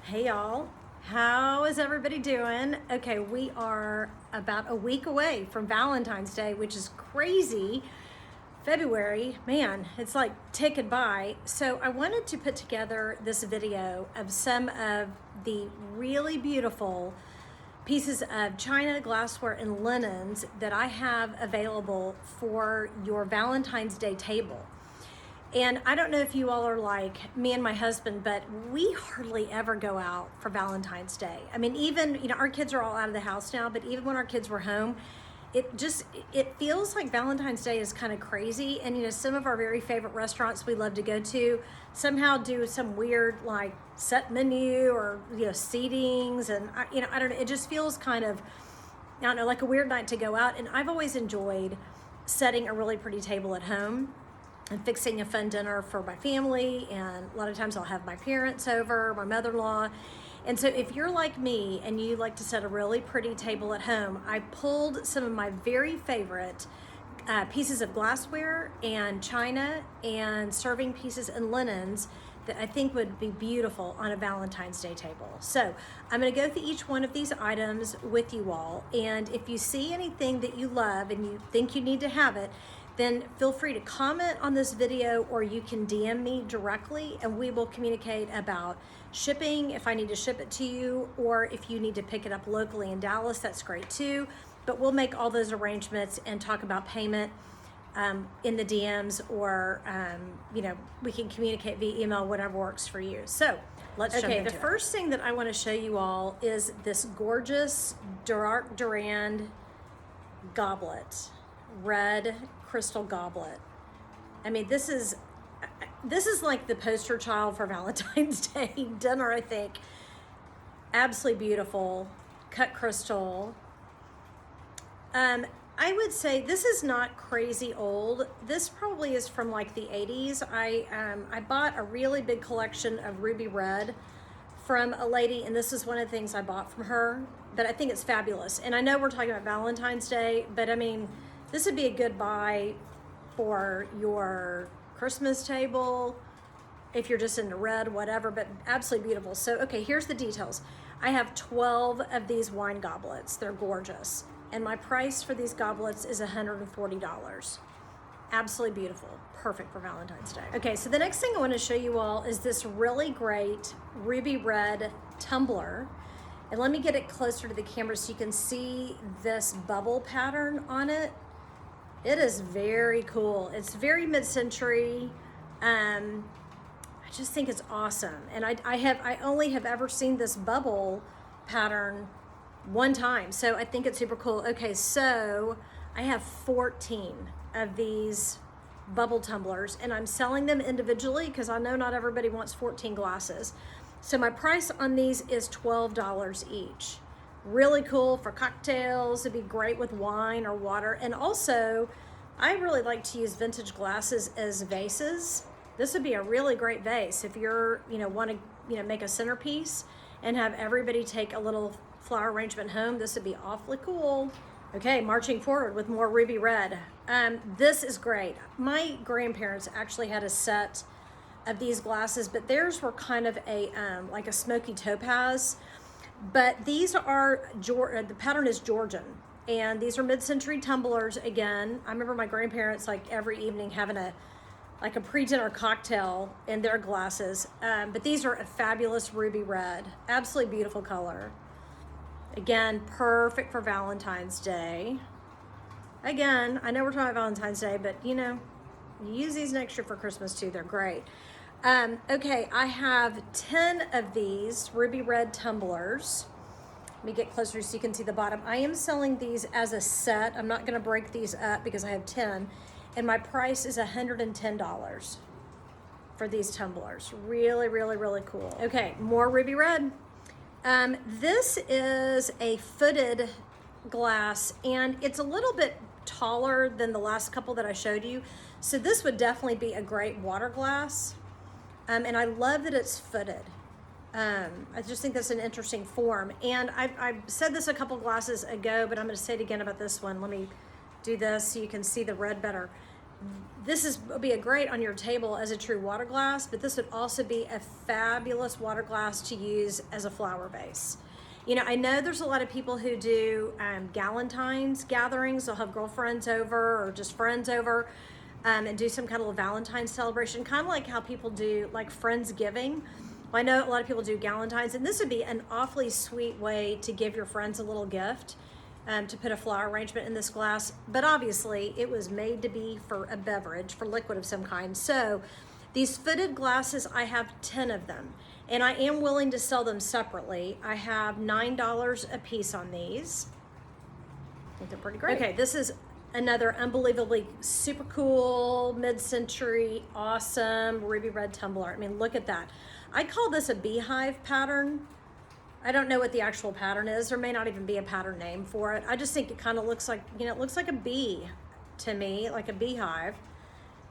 Hey y'all, how is everybody doing? Okay, we are about a week away from Valentine's Day, which is crazy. February, man, it's like ticking by. So I wanted to put together this video of some of the really beautiful pieces of china, glassware, and linens that I have available for your Valentine's Day table. And I don't know if you all are like me and my husband, but we hardly ever go out for Valentine's Day. I mean, even, our kids are all out of the house now, but even when our kids were home, it feels like Valentine's Day is kind of crazy. And, some of our very favorite restaurants we love to go to somehow do some weird like set menu or, seatings. And, I don't know, it just feels kind of, I don't know, like a weird night to go out. And I've always enjoyed setting a really pretty table at home and fixing a fun dinner for my family, and a lot of times I'll have my parents over, my mother-in-law. And so if you're like me and you like to set a really pretty table at home, I pulled some of my very favorite pieces of glassware and china and serving pieces and linens that I think would be beautiful on a Valentine's Day table. So I'm gonna go through each one of these items with you all, and if you see anything that you love and you think you need to have it, then feel free to comment on this video, or you can DM me directly and we will communicate about shipping if I need to ship it to you, or if you need to pick it up locally in Dallas, that's great too. But we'll make all those arrangements and talk about payment in the DMs, or we can communicate via email, whatever works for you. So let's jump into it. The first thing that I want to show you all is this gorgeous dark Durand goblet, red crystal goblet. I mean, this is like the poster child for Valentine's Day dinner, I think. Absolutely beautiful, cut crystal. I would say this is not crazy old. This probably is from like the 80s. I bought a really big collection of ruby red from a lady, and this is one of the things I bought from her, but I think it's fabulous. And I know we're talking about Valentine's Day, but I mean, this would be a good buy for your Christmas table, if you're just into red, whatever, but absolutely beautiful. So, okay, here's the details. I have 12 of these wine goblets. They're gorgeous. And my price for these goblets is $140. Absolutely beautiful. Perfect for Valentine's Day. Okay, so the next thing I want to show you all is this really great ruby red tumbler. And let me get it closer to the camera so you can see this bubble pattern on it. It is very cool. It's very mid-century. I just think it's awesome. And I only have ever seen this bubble pattern one time, so I think it's super cool. Okay, so I have 14 of these bubble tumblers, and I'm selling them individually because I know not everybody wants 14 glasses. So my price on these is $12 each. Really cool for cocktails. It'd be great with wine or water. And also, I really like to use vintage glasses as vases. This would be a really great vase if you're, want to, make a centerpiece and have everybody take a little flower arrangement home. This would be awfully cool. Okay, marching forward with more ruby red. This is great. My grandparents actually had a set of these glasses, but theirs were kind of a like a smoky topaz. But these are, the pattern is Georgian, and these are mid-century tumblers again. I remember my grandparents like every evening having a pre-dinner cocktail in their glasses. But these are a fabulous ruby red, absolutely beautiful color. Again, perfect for Valentine's Day. Again, I know we're talking about Valentine's Day, but you use these next year for Christmas too. They're great. Okay, I have 10 of these ruby red tumblers. Let me get closer so you can see the bottom. I am selling these as a set. I'm not gonna break these up because I have 10, and my price is $110 for these tumblers. Really, really, really cool. Okay, more ruby red. This is a footed glass, and it's a little bit taller than the last couple that I showed you. So this would definitely be a great water glass. And I love that it's footed. I just think that's an interesting form. And I said this a couple glasses ago, but I'm gonna say it again about this one. Let me do this so you can see the red better. would be a great on your table as a true water glass, but this would also be a fabulous water glass to use as a flower vase. You know, I know there's a lot of people who do Valentine's gatherings. They'll have girlfriends over or just friends over and do some kind of a Valentine's celebration, kind of like how people do like Friendsgiving. Well, I know a lot of people do Galentine's, and this would be an awfully sweet way to give your friends a little gift. To put a flower arrangement in this glass, but obviously it was made to be for a beverage, for liquid of some kind. So these footed glasses, I have 10 of them, and I am willing to sell them separately. I have $9 a piece on these. I think they're pretty great. Okay, this is another unbelievably super cool, mid-century, awesome ruby red tumbler. I mean, look at that. I call this a beehive pattern. I don't know what the actual pattern is. There may not even be a pattern name for it. I just think it kind of looks like, you know, it looks like a bee to me, like a beehive,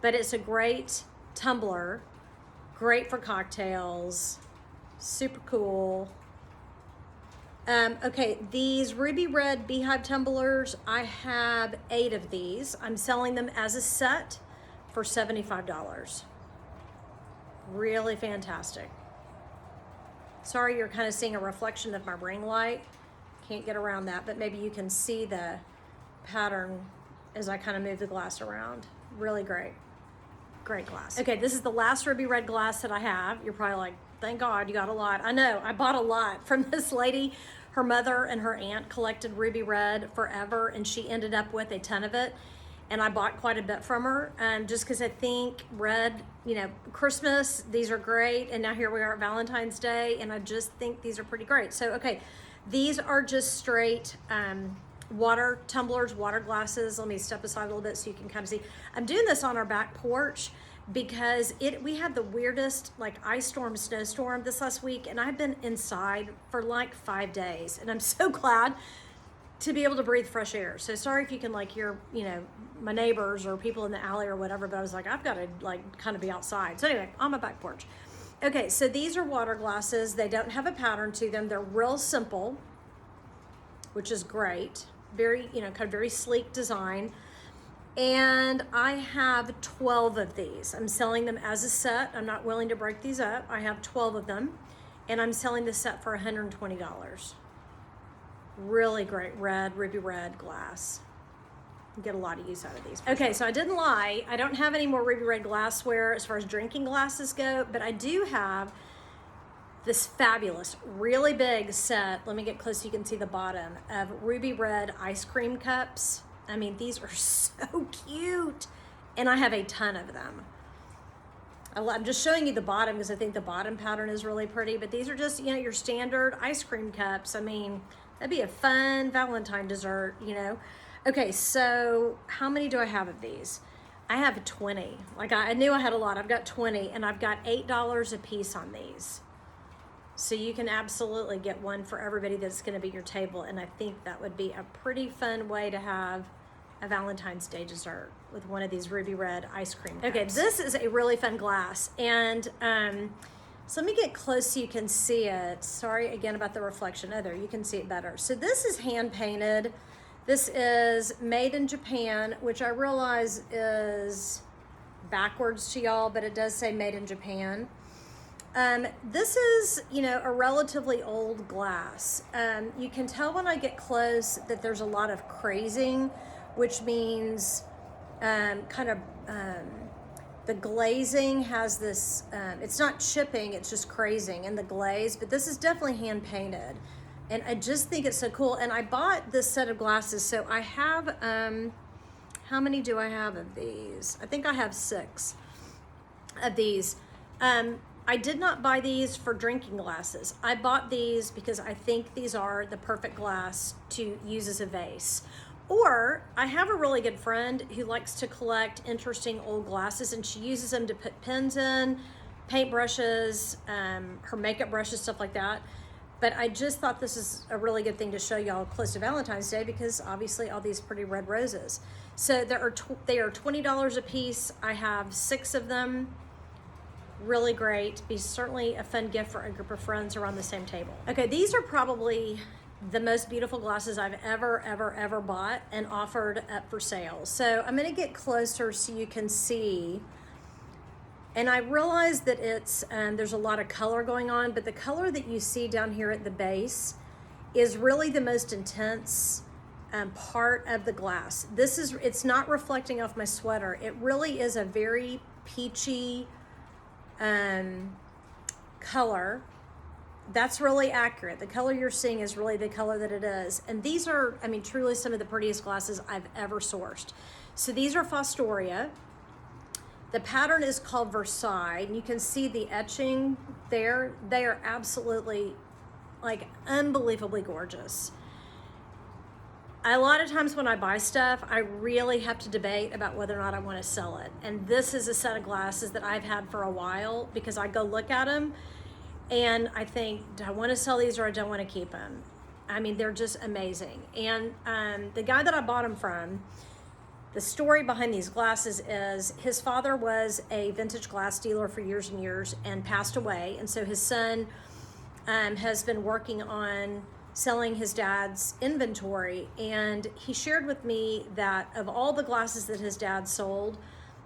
but it's a great tumbler, great for cocktails, super cool. Okay, these ruby red beehive tumblers, I have 8 of these. I'm selling them as a set for $75. Really fantastic. Sorry, you're kind of seeing a reflection of my ring light. Can't get around that, but maybe you can see the pattern as I kind of move the glass around. Really great. Great glass. Okay, this is the last ruby red glass that I have. You're probably like, thank God you got a lot. I know, I bought a lot from this lady. Her mother and her aunt collected ruby red forever, and she ended up with a ton of it. And I bought quite a bit from her, just because I think red, you know, Christmas, these are great. And now here we are at Valentine's Day, and I just think these are pretty great. So, okay, these are just straight water tumblers, water glasses. Let me step aside a little bit so you can kind of see. I'm doing this on our back porch because we had the weirdest like ice storm, snowstorm this last week, and I've been inside for like 5 days, and I'm so glad to be able to breathe fresh air. So sorry if you can like hear, you know, my neighbors or people in the alley or whatever, but I was like, I've got to like kind of be outside. So anyway, on my back porch. Okay, so these are water glasses. They don't have a pattern to them. They're real simple, which is great. Very, you know, kind of very sleek design. And I have 12 of these. I'm selling them as a set. I'm not willing to break these up. I have 12 of them, and I'm selling the set for $120. Really great ruby red glass. Get a lot of use out of these. Okay, so I didn't lie. I don't have any more ruby red glassware as far as drinking glasses go, but I do have this fabulous, really big set. Let me get close so you can see the bottom of ruby red ice cream cups. I mean, these are so cute, and I have a ton of them. I'm just showing you the bottom because I think the bottom pattern is really pretty, but these are just, you know, your standard ice cream cups. I mean, that'd be a fun Valentine dessert, you know. Okay, so how many do I have of these? I have 20. Like I knew I had a lot. I've got 20, and I've got $8 a piece on these. So you can absolutely get one for everybody that's going to be your table, and I think that would be a pretty fun way to have a Valentine's Day dessert with one of these ruby red ice cream cups. Okay, this is a really fun glass, and so let me get close so you can see it. Sorry again about the reflection. Oh, there, you can see it better. So this is hand painted. This is made in Japan, which I realize is backwards to y'all, but it does say made in Japan. This is, you know, a relatively old glass. You can tell when I get close that there's a lot of crazing, which means the glazing has this, it's not chipping, it's just crazing in the glaze, but this is definitely hand painted. And I just think it's so cool. And I bought this set of glasses, so I have, how many do I have of these? I think I have 6 of these. I did not buy these for drinking glasses. I bought these because I think these are the perfect glass to use as a vase. Or I have a really good friend who likes to collect interesting old glasses, and she uses them to put pens in, paint brushes, her makeup brushes, stuff like that. But I just thought this is a really good thing to show y'all close to Valentine's Day, because obviously all these pretty red roses. So they are $20 a piece. I have 6 of them. Really great. Be certainly a fun gift for a group of friends around the same table. Okay, these are probably the most beautiful glasses I've ever bought and offered up for sale. So I'm gonna get closer so you can see. And I realize that it's, there's a lot of color going on, but the color that you see down here at the base is really the most intense part of the glass. It's not reflecting off my sweater. It really is a very peachy color. That's really accurate. The color you're seeing is really the color that it is. And these are, I mean, truly some of the prettiest glasses I've ever sourced. So these are Fostoria. The pattern is called Versailles, and you can see the etching there. They are absolutely, like, unbelievably gorgeous. A lot of times when I buy stuff, I really have to debate about whether or not I want to sell it. And this is a set of glasses that I've had for a while because I go look at them and I think, do I want to sell these or I don't want to keep them? I mean, they're just amazing. And the guy that I bought them from, the story behind these glasses is his father was a vintage glass dealer for years and years and passed away. And so his son has been working on selling his dad's inventory. And he shared with me that of all the glasses that his dad sold,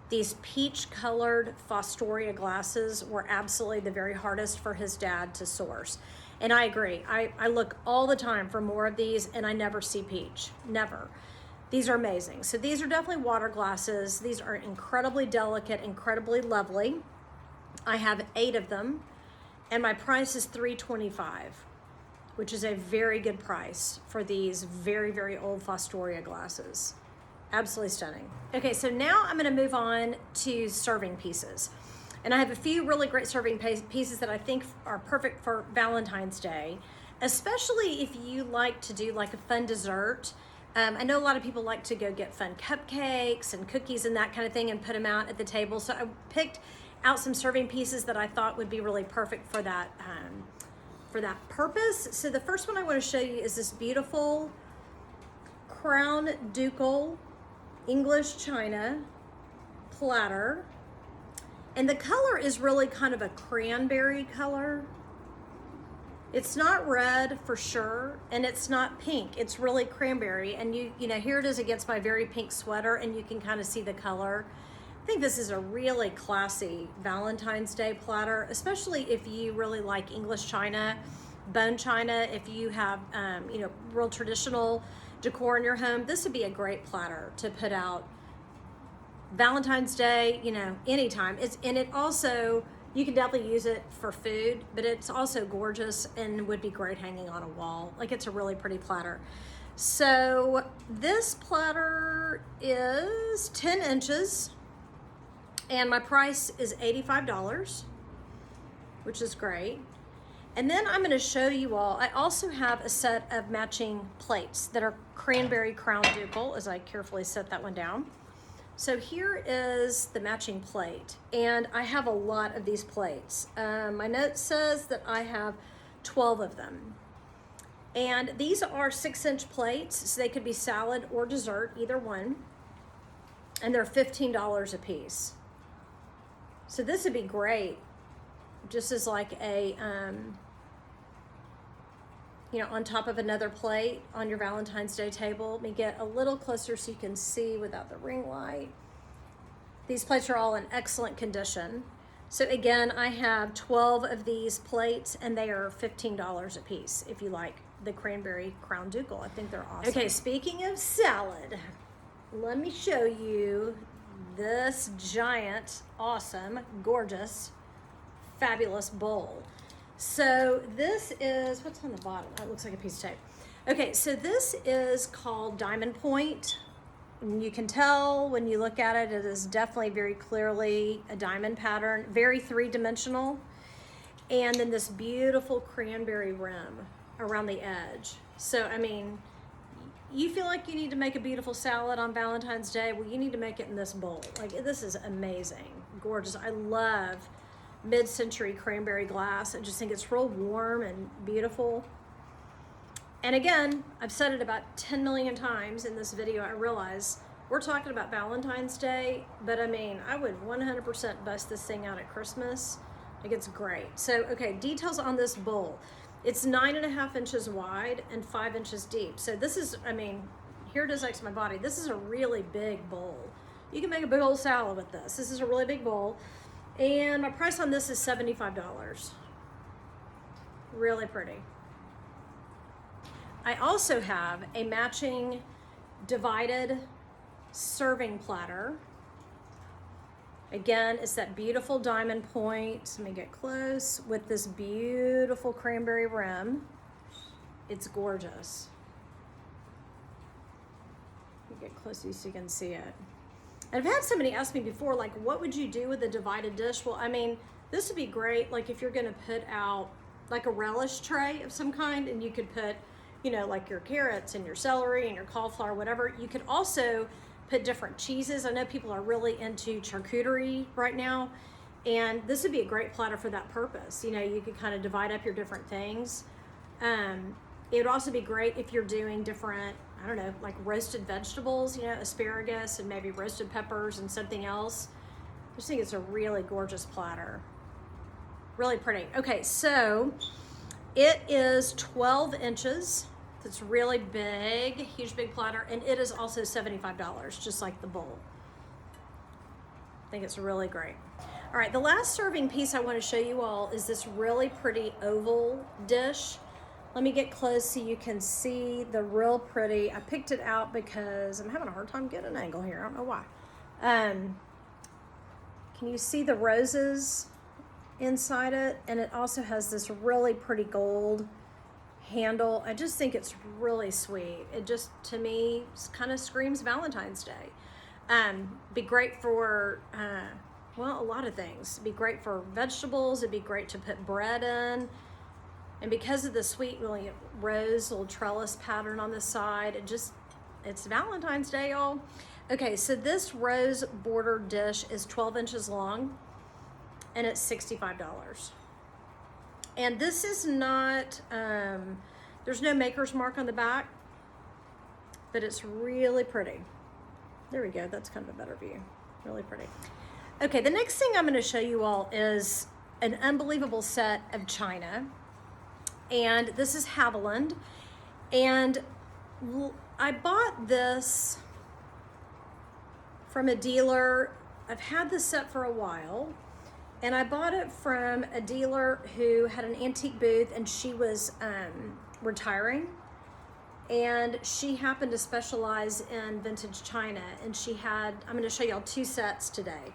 these peach colored Fostoria glasses were absolutely the very hardest for his dad to source. And I agree. I look all the time for more of these and I never see peach, never. These are amazing. So these are definitely water glasses. These are incredibly delicate, incredibly lovely. I have 8 of them and my price is $325, which is a very good price for these very, very old Fostoria glasses. Absolutely stunning. Okay, so now I'm gonna move on to serving pieces. And I have a few really great serving pieces that I think are perfect for Valentine's Day, especially if you like to do like a fun dessert. I know a lot of people like to go get fun cupcakes and cookies and that kind of thing and put them out at the table. So I picked out some serving pieces that I thought would be really perfect for that purpose. So the first one I want to show you is this beautiful Crown Dukel English China platter. And the color is really kind of a cranberry color. It's not red for sure, and it's not pink. It's really cranberry. And you know, here it is against my very pink sweater, and you can kind of see the color. I think this is a really classy Valentine's Day platter, especially if you really like English china, bone china. If you have, you know, real traditional decor in your home, this would be a great platter to put out Valentine's Day, you know, anytime. It also, you can definitely use it for food, but it's also gorgeous and would be great hanging on a wall. Like, it's a really pretty platter. So this platter is 10 inches and my price is $85, which is great. And then I'm going to show you all, I also have a set of matching plates that are cranberry crown ducal, as I carefully set that one down. So here is the matching plate, and I have a lot of these plates. My note says that I have 12 of them. And these are 6-inch plates, so they could be salad or dessert, either one. And they're $15 a piece. So this would be great, just as like a, you know, on top of another plate on your Valentine's Day table. Let me get a little closer so you can see without the ring light. These plates are all in excellent condition. So again, I have 12 of these plates and they are $15 a piece if you like the cranberry crown ducal. I think they're awesome. Okay, speaking of salad, let me show you this giant, awesome, gorgeous, fabulous bowl. So this is, what's on the bottom? Oh, it looks like a piece of tape. Okay, so this is called Diamond Point. And you can tell when you look at it, it is definitely very clearly a diamond pattern, very three-dimensional. And then this beautiful cranberry rim around the edge. So, I mean, you feel like you need to make a beautiful salad on Valentine's Day, well, you need to make it in this bowl. Like, this is amazing, gorgeous. I love mid-century cranberry glass. I just think it's real warm and beautiful. And again, I've said it about 10 million times in this video. I realize we're talking about Valentine's Day, but I mean, I would 100% bust this thing out at Christmas. Like, it's great. So, okay, details on this bowl. It's 9.5 inches wide and 5 inches deep. So this is, I mean, here it is next to my body. This is a really big bowl. You can make a big old salad with this. This is a really big bowl. And my price on this is $75. Really pretty. I also have a matching divided serving platter. Again, it's that beautiful diamond point. Let me get close, with this beautiful cranberry rim. It's gorgeous. Let me get close so you can see it. And I've had somebody ask me before, like, what would you do with a divided dish? Well, I mean, this would be great, like if you're gonna put out like a relish tray of some kind, and you could put, you know, like your carrots and your celery and your cauliflower, whatever. You could also put different cheeses. I know people are really into charcuterie right now, and this would be a great platter for that purpose. You know, you could kind of divide up your different things. It would also be great if you're doing different, I don't know, like roasted vegetables, you know, asparagus and maybe roasted peppers and something else. I just think it's a really gorgeous platter. Really pretty. Okay, so it is 12 inches. It's really big, huge big platter, and it is also $75, just like the bowl. I think it's really great. All right, the last serving piece I want to show you all is this really pretty oval dish. Let me get close so you can see the real pretty. I picked it out because I'm having a hard time getting an angle here. I don't know why. Can you see the roses inside it? And it also has this really pretty gold handle. I just think it's really sweet. It just, to me, kind of screams Valentine's Day. Be great for, well, a lot of things. It'd be great for vegetables. It'd be great to put bread in. And because of the sweet really rose little trellis pattern on the side, it's Valentine's Day, y'all. Okay, so this rose border dish is 12 inches long, and it's $65. And this is not, there's no maker's mark on the back, but it's really pretty. There we go, that's kind of a better view. Really pretty. Okay, the next thing I'm gonna show you all is an unbelievable set of china. And this is Haviland. And I bought this from a dealer. I've had this set for a while. And I bought it from a dealer who had an antique booth, and she was retiring. And she happened to specialize in vintage china. And she had, I'm gonna show y'all 2 sets today.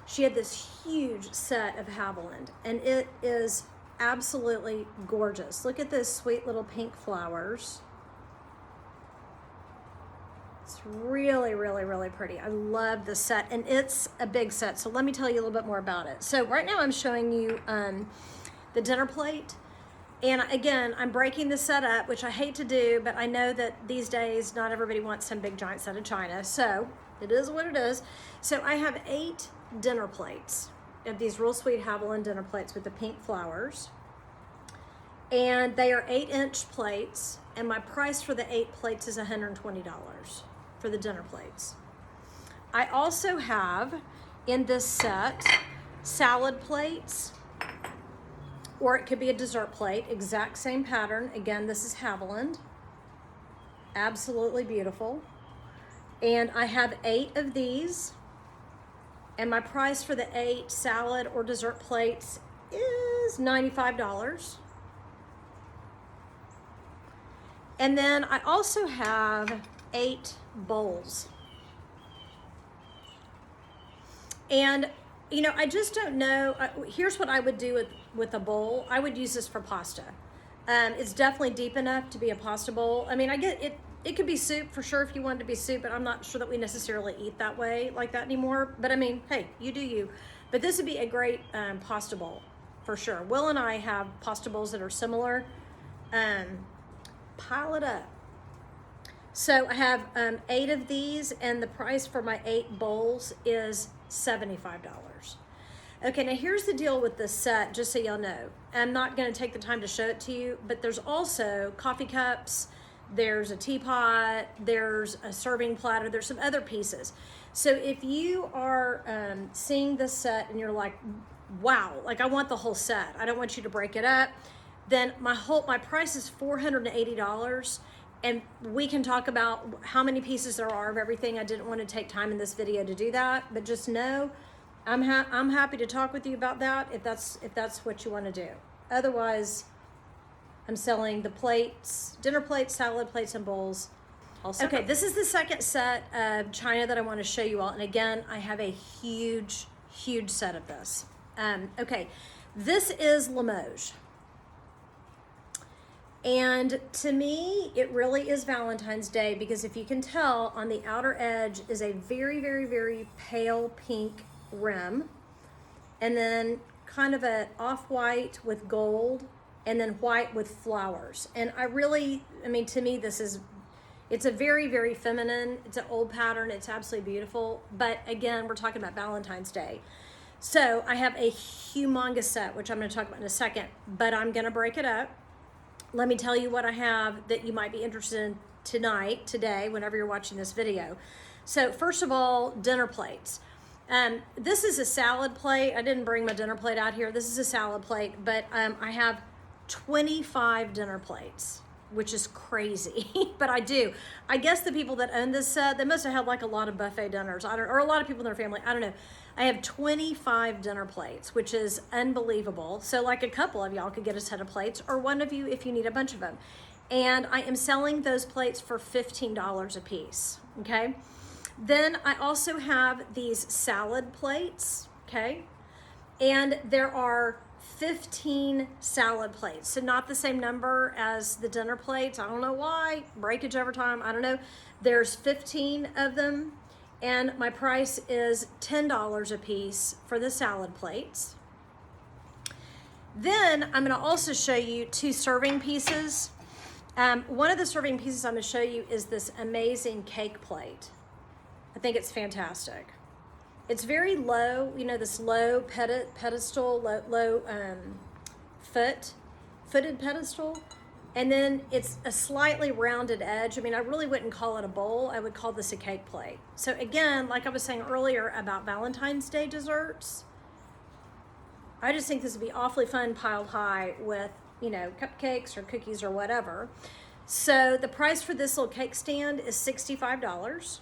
She had this huge set of Haviland, and it is absolutely gorgeous. Look at those sweet little pink flowers. It's really, really, really pretty. I love the set, and it's a big set. So let me tell you a little bit more about it. So right now I'm showing you the dinner plate. And again, I'm breaking the set up, which I hate to do, but I know that these days not everybody wants some big giant set of china. So it is what it is. So I have 8 dinner plates of these real sweet Haviland dinner plates with the pink flowers. And they are 8-inch plates, and my price for the 8 plates is $120 for the dinner plates. I also have in this set salad plates, or it could be a dessert plate, exact same pattern. Again, this is Haviland. Absolutely beautiful. And I have 8 of these. And my price for the 8 salad or dessert plates is $95. And then I also have 8 bowls. And, you know, I just don't know. Here's what I would do with a bowl. I would use this for pasta. It's definitely deep enough to be a pasta bowl. I mean, I get it. It could be soup for sure if you want it to be soup, but I'm not sure that we necessarily eat that way like that anymore. But I mean, hey, you do you. But this would be a great pasta bowl for sure. Will and I have pasta bowls that are similar. Pile it up. So I have 8 of these, and the price for my 8 bowls is $75. Okay, now here's the deal with this set, just so y'all know. I'm not gonna take the time to show it to you, but there's also coffee cups, there's a teapot, there's a serving platter, there's some other pieces. So if you are seeing this set and you're like, wow, like I want the whole set, I don't want you to break it up, then my price is $480. And we can talk about how many pieces there are of everything. I didn't want to take time in this video to do that, but just know I'm happy to talk with you about that if that's what you want to do. Otherwise, I'm selling the plates, dinner plates, salad plates, and bowls. Also. Okay, this is the second set of china that I want to show you all. And again, I have a huge set of this. Okay, this is Limoges. And to me, it really is Valentine's Day, because if you can tell, on the outer edge is a very pale pink rim, and then kind of a off-white with gold, and then white with flowers. And I mean, to me, it's a very feminine, it's an old pattern, it's absolutely beautiful. But again, we're talking about Valentine's Day. So I have a humongous set, which I'm gonna talk about in a second, but I'm gonna break it up. Let me tell you what I have that you might be interested in today, whenever you're watching this video. So first of all, dinner plates. This is a salad plate. I didn't bring my dinner plate out here. This is a salad plate, but I have 25 dinner plates, which is crazy, but I do. I guess the people that own this set, they must have had like a lot of buffet dinners, or a lot of people in their family, I don't know. I have 25 dinner plates, which is unbelievable. So like a couple of y'all could get a set of plates, or one of you if you need a bunch of them. And I am selling those plates for $15 a piece, okay? Then I also have these salad plates, okay? And there are 15 salad plates, so not the same number as the dinner plates. I don't know why, breakage over time, I don't know. There's 15 of them, and my price is $10 a piece for the salad plates. Then I'm gonna also show you 2 serving pieces. One of the serving pieces I'm gonna show you is this amazing cake plate. I think it's fantastic. It's very low, you know, this low pedestal, low footed pedestal. And then it's a slightly rounded edge. I mean, I really wouldn't call it a bowl. I would call this a cake plate. So again, like I was saying earlier about Valentine's Day desserts, I just think this would be awfully fun piled high with, you know, cupcakes or cookies or whatever. So the price for this little cake stand is $65.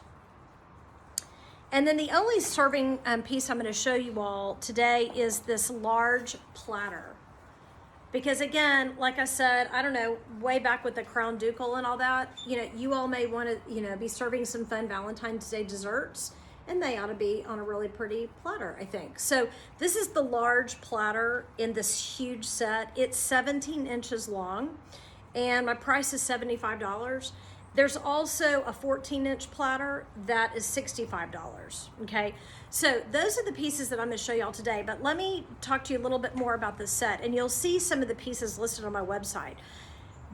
And then the only serving piece I'm going to show you all today is this large platter. Because again, like I said, I don't know, way back with the Crown Dukel and all that, you know, you all may want to, you know, be serving some fun Valentine's Day desserts, and they ought to be on a really pretty platter, I think. So this is the large platter in this huge set. It's 17 inches long, and my price is $75. There's also a 14-inch platter that is $65, okay? So those are the pieces that I'm gonna show y'all today, but let me talk to you a little bit more about this set, and you'll see some of the pieces listed on my website.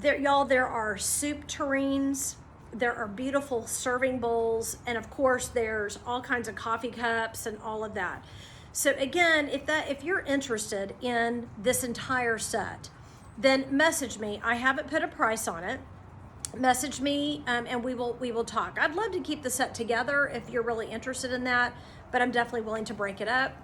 Y'all, there are soup tureens, there are beautiful serving bowls, and of course there's all kinds of coffee cups and all of that. So again, if you're interested in this entire set, then message me. I haven't put a price on it. Message me and we will talk. I'd love to keep the set together if you're really interested in that, but I'm definitely willing to break it up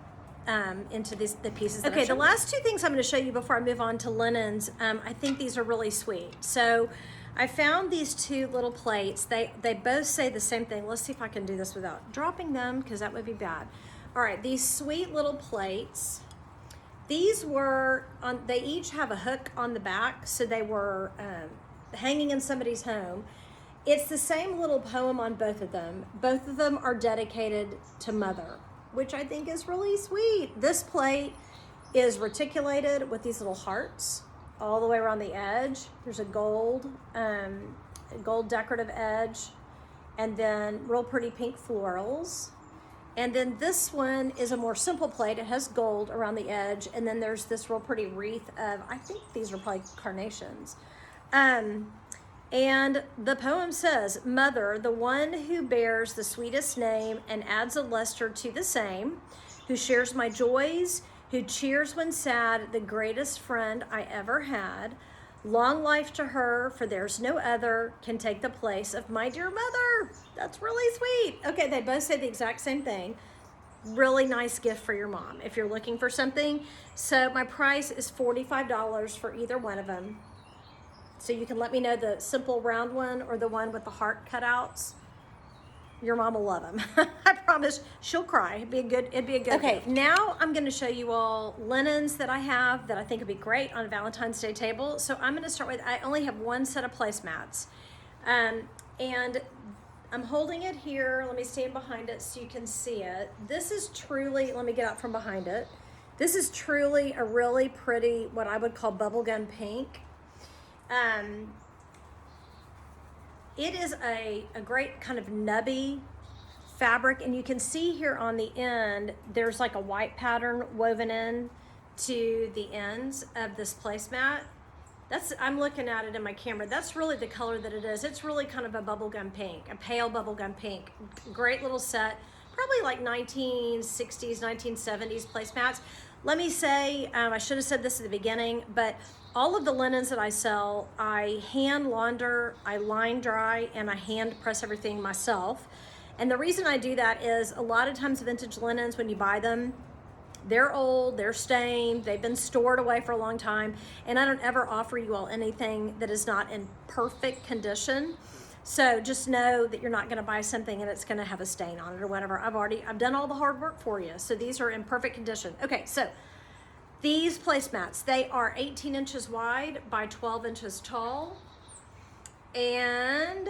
into the pieces. Okay, the last 2 things I'm going to show you before I move on to linens, I think these are really sweet. So I found these 2 little plates. They both say the same thing. Let's see if I can do this without dropping them, because that would be bad. All right, these sweet little plates. These were they each have a hook on the back, so they were hanging in somebody's home. It's the same little poem on both of them. Both of them are dedicated to Mother, which I think is really sweet. This plate is reticulated with these little hearts all the way around the edge. There's a gold decorative edge, and then real pretty pink florals. And then this one is a more simple plate. It has gold around the edge, and then there's this real pretty wreath of, I think these are probably carnations. And the poem says, Mother, the one who bears the sweetest name and adds a luster to the same, who shares my joys, who cheers when sad, the greatest friend I ever had. Long life to her, for there's no other can take the place of my dear mother. That's really sweet. Okay, they both say the exact same thing. Really nice gift for your mom if you're looking for something. So my price is $45 for either one of them. So you can let me know the simple round one or the one with the heart cutouts. Your mom will love them. I promise she'll cry. It'd be a good Okay, gift. Now I'm gonna show you all linens that I have that I think would be great on a Valentine's Day table. So I'm gonna start with, I only have one set of placemats. And I'm holding it here. Let me stand behind it so you can see it. This is truly, let me get out from behind it. This is truly a really pretty, what I would call bubblegum pink. It is a great kind of nubby fabric, and you can see here on the end, there's like a white pattern woven in to the ends of this placemat. I'm looking at it in my camera. That's really the color that it is. It's really kind of a bubblegum pink, a pale bubblegum pink. Great little set, probably like 1960s, 1970s placemats. Let me say, I should have said this at the beginning, but all of the linens that I sell, I hand launder, I line dry, and I hand press everything myself. And the reason I do that is a lot of times vintage linens, when you buy them, they're old, they're stained, they've been stored away for a long time, and I don't ever offer you all anything that is not in perfect condition. So just know that you're not gonna buy something and it's gonna have a stain on it or whatever. I've done all the hard work for you. So these are in perfect condition. Okay, so these placemats, they are 18 inches wide by 12 inches tall, and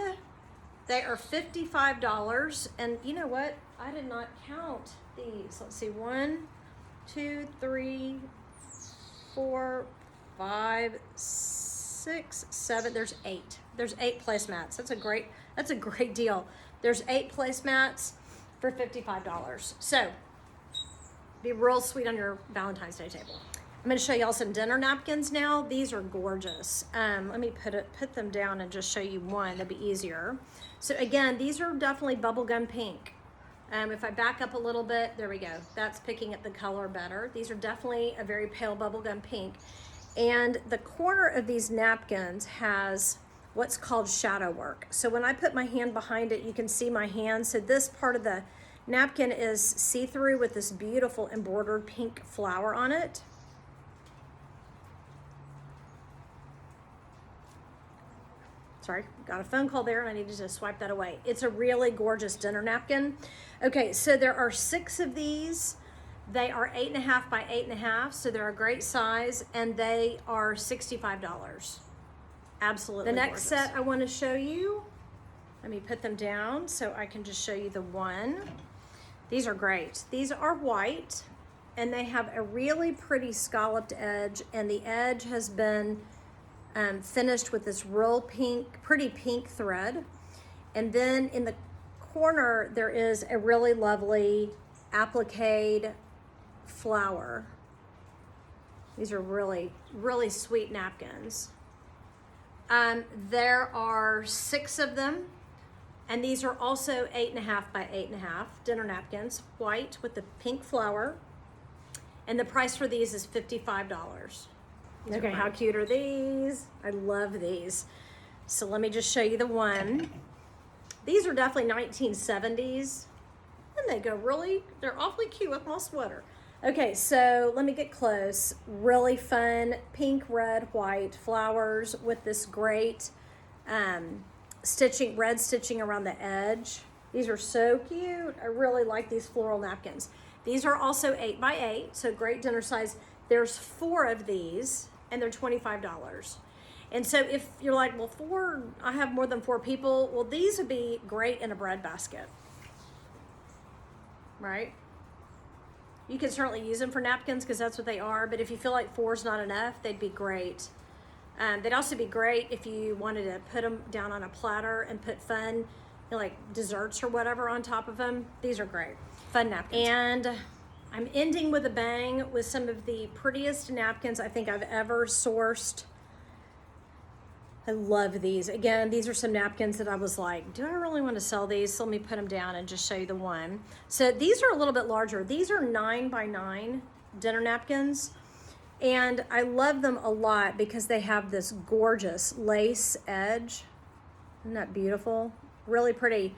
they are $55. And you know what? I did not count these. Let's see, 1, 2, 3, 4, 5, 6, 7. There's 8. There's 8 placemats. That's a great deal. There's 8 placemats for $55. So be real sweet on your Valentine's Day table. I'm going to show y'all some dinner napkins now. These are gorgeous. Let me put them down and just show you one. That'd be easier. So again, these are definitely bubblegum pink. If I back up a little bit, there we go. That's picking up the color better. These are definitely a very pale bubblegum pink. And the corner of these napkins has what's called shadow work. So when I put my hand behind it, you can see my hand. So this part of the napkin is see-through with this beautiful embroidered pink flower on it. Sorry, got a phone call there and I needed to swipe that away. It's a really gorgeous dinner napkin. Okay, so there are 6 of these. They are 8.5 by 8.5, so they're a great size, and they are $65. Absolutely. The next set I want to show you, let me put them down so I can just show you the one. These are great. These are white, and they have a really pretty scalloped edge, and the edge has been finished with this real pink, pretty pink thread. And then in the corner, there is a really lovely appliqued flower. These are really, really sweet napkins. There are 6 of them, and these are also 8.5 by 8.5 dinner napkins, white with the pink flower. And the price for these is $55. Okay, how cute are these? I love these. So let me just show you the one. These are definitely 1970s, and they go they're awfully cute with my sweater. Okay, so let me get close. Really fun pink, red, white flowers with this great red stitching around the edge. These are so cute. I really like these floral napkins. These are also 8 by 8, so great dinner size. There's 4 of these, and they're $25. And so if you're like, well, I have more than 4 people, well, these would be great in a bread basket, right? You can certainly use them for napkins because that's what they are, but if you feel like 4 is not enough, they'd be great. They'd also be great if you wanted to put them down on a platter and put fun, like desserts or whatever on top of them. These are great. Fun napkins. And I'm ending with a bang with some of the prettiest napkins I think I've ever sourced. I love these. Again, these are some napkins that I was like, do I really want to sell these? So let me put them down and just show you the one. So these are a little bit larger. These are 9 by 9 dinner napkins. And I love them a lot because they have this gorgeous lace edge. Isn't that beautiful? Really pretty.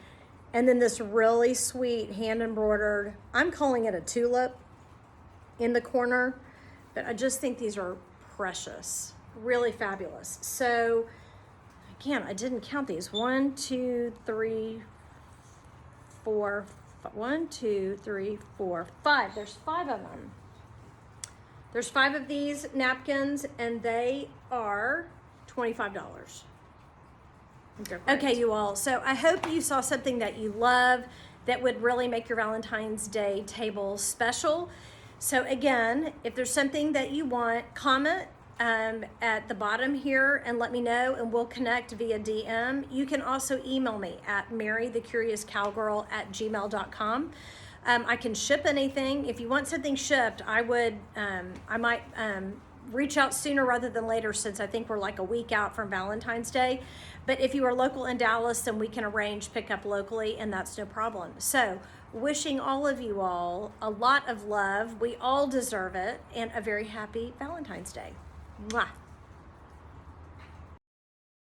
And then this really sweet hand embroidered, I'm calling it a tulip in the corner, but I just think these are precious, really fabulous. So again, I didn't count these. 1, 2, 3, 4, 1, 2, 3, 4, 5. There's 5 of them. There's 5 of these napkins, and they are $25. Okay, you all. So I hope you saw something that you love that would really make your Valentine's Day table special. So again, if there's something that you want, comment at the bottom here and let me know, and we'll connect via DM. You can also email me at marythecuriouscowgirl@gmail.com. I can ship anything. If you want something shipped, I might reach out sooner rather than later, since I think we're like a week out from Valentine's Day. But if you are local in Dallas, then we can arrange pickup locally, and that's no problem. So wishing all of you all a lot of love. We all deserve it, and a very happy Valentine's Day. Mwah.